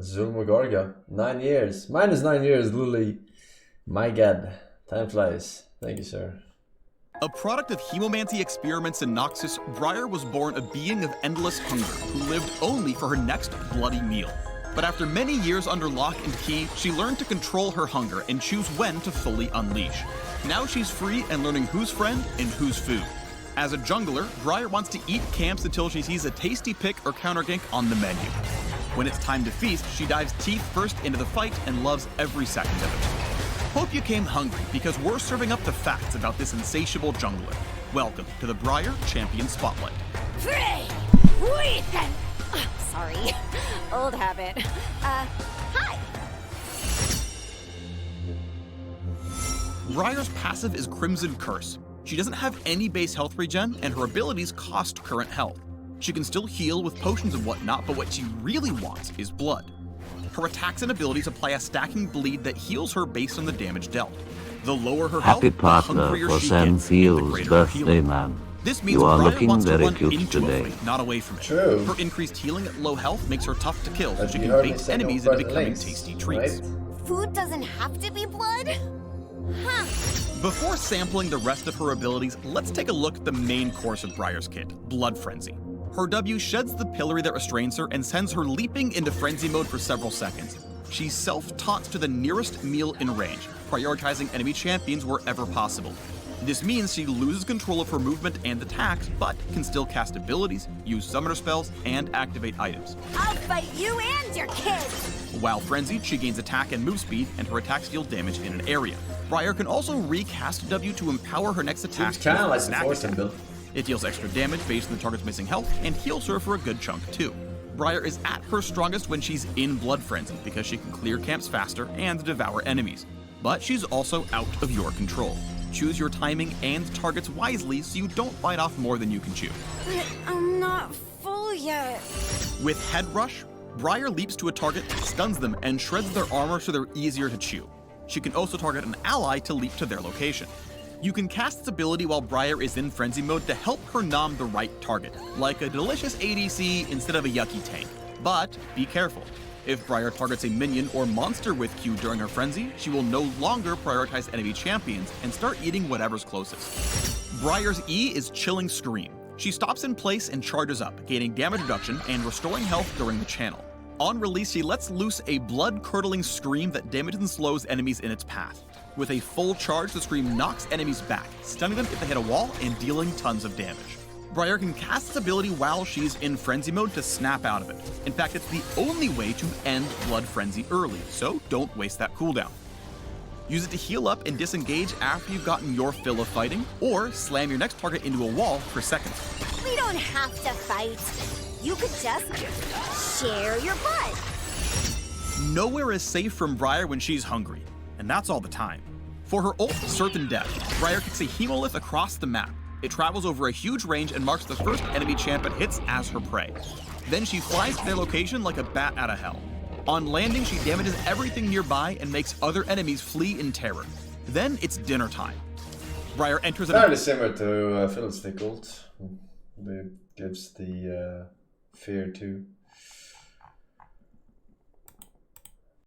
Zulmagorga. 9 years. Minus 9 years, Lily. My god. Time flies. Thank you, sir. A product of hemomancy experiments in Noxus, Briar was born a being of endless hunger who lived only for her next bloody meal. But after many years under lock and key, she learned to control her hunger and choose when to fully unleash. Now she's free and learning who's friend and who's food. As a jungler, Briar wants to eat camps until she sees a tasty pick or counter gank on the menu. When it's time to feast, she dives teeth first into the fight and loves every second of it. Hope you came hungry, because we're serving up the facts about this insatiable jungler. Welcome to the Briar Champion Spotlight. Free! Wait then! Sorry. Old habit. Hi! Briar's passive is Crimson Curse. She doesn't have any base health regen, and her abilities cost current health. She can still heal with potions and whatnot, but what she really wants is blood. Her attacks and abilities apply a stacking bleed that heals her based on the damage dealt. The lower her Happy health, the partner hungrier for she Sam gets, and the Fields' greater her birthday, healing. man. This means You are Briar looking wants to very run cute into today. a fight, not away from it. True. Her increased healing at low health makes her tough to kill, so But she you can heard me bait say no enemies into further becoming links, tasty treats. right? Food doesn't have to be blood? Huh. Before sampling the rest of her abilities, let's take a look at the main course of Briar's kit, Blood Frenzy. Her W sheds the pillory that restrains her and sends her leaping into frenzy mode for several seconds. She self-taunts to the nearest meal in range, prioritizing enemy champions wherever possible. This means she loses control of her movement and attacks, but can still cast abilities, use summoner spells, and activate items. I'll fight you and your kids! While frenzied, she gains attack and move speed, and her attacks deal damage in an area. Briar can also recast W to empower her next attack It's kind of like with the snack Forsen attack. build. It deals extra damage based on the target's missing health, and heals her for a good chunk too. Briar is at her strongest when she's in Blood Frenzy, because she can clear camps faster and devour enemies. But she's also out of your control. Choose your timing and targets wisely so you don't bite off more than you can chew. But I'm not full yet. With Head Rush, Briar leaps to a target, stuns them, and shreds their armor so they're easier to chew. She can also target an ally to leap to their location. You can cast its ability while Briar is in frenzy mode to help her nom the right target, like a delicious ADC instead of a yucky tank. But be careful. If Briar targets a minion or monster with Q during her frenzy, she will no longer prioritize enemy champions and start eating whatever's closest. Briar's E is Chilling Scream. She stops in place and charges up, gaining damage reduction and restoring health during the channel. On release, she lets loose a blood-curdling scream that damages and slows enemies in its path. With a full charge, the scream knocks enemies back, stunning them if they hit a wall and dealing tons of damage. Briar can cast its ability while she's in frenzy mode to snap out of it. In fact, it's the only way to end Blood Frenzy early, so don't waste that cooldown. Use it to heal up and disengage after you've gotten your fill of fighting, or slam your next target into a wall for seconds. We don't have to fight. You could just share your butt. Nowhere is safe from Briar when she's hungry, and that's all the time. For her ult, Certain Death, Briar kicks a hemolith across the map. It travels over a huge range and marks the first enemy champ it hits as her prey. Then she flies to their location like a bat out of hell. On landing, she damages everything nearby and makes other enemies flee in terror. Then it's dinner time. Briar enters an Fairly similar to Fiddlestick ult. It gives the fear too.